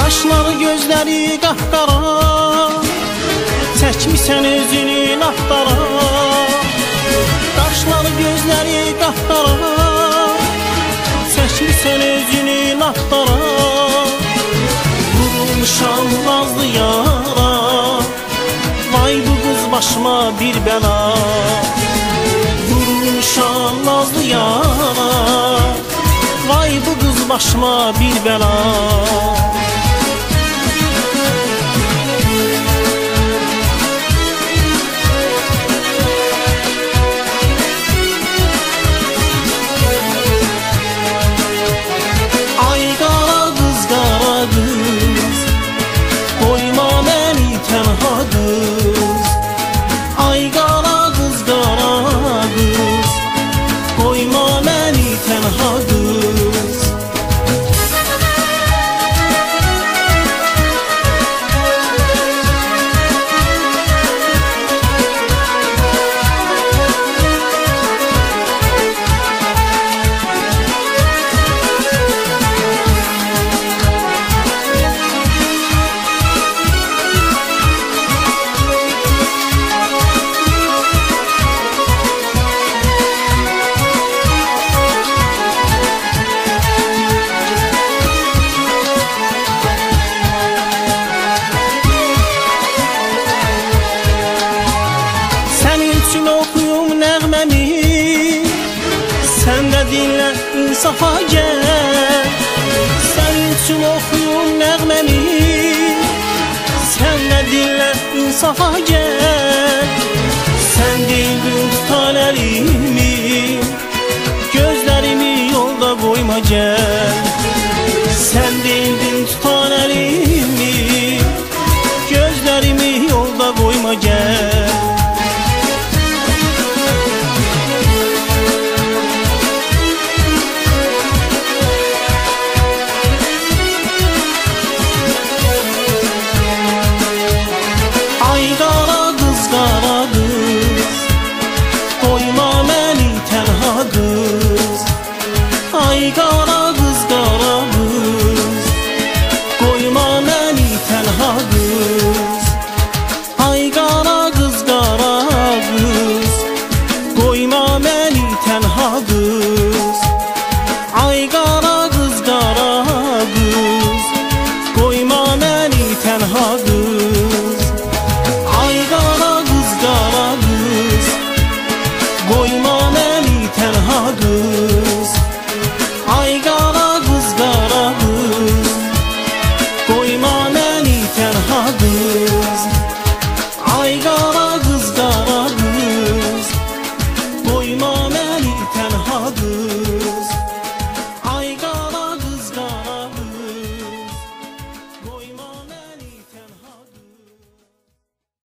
Qaşları gözləri qapqara, çəkmisən özünü naftara. Qaşları gözləri qapqara, çəkmisən özünü naftara. Vurulmuşam nazlı yara, vay bu qız başıma bir bəla. Vurulmuşam nazlı yara, vay bu qız başıma bir bəla. Oxuyum nəğməmi, sən də dinlə insafa gəl. Sənin üçün oxuyum nəğməmi, sən də dinlə insafa gəl. Sən deyildin tutan əlimi, gözlərimi yolda qoyma gəl. Sən deyildin tutan əlimi, gözlərimi yolda qoyma gəl. Qoyma məni tənha qız, ay qara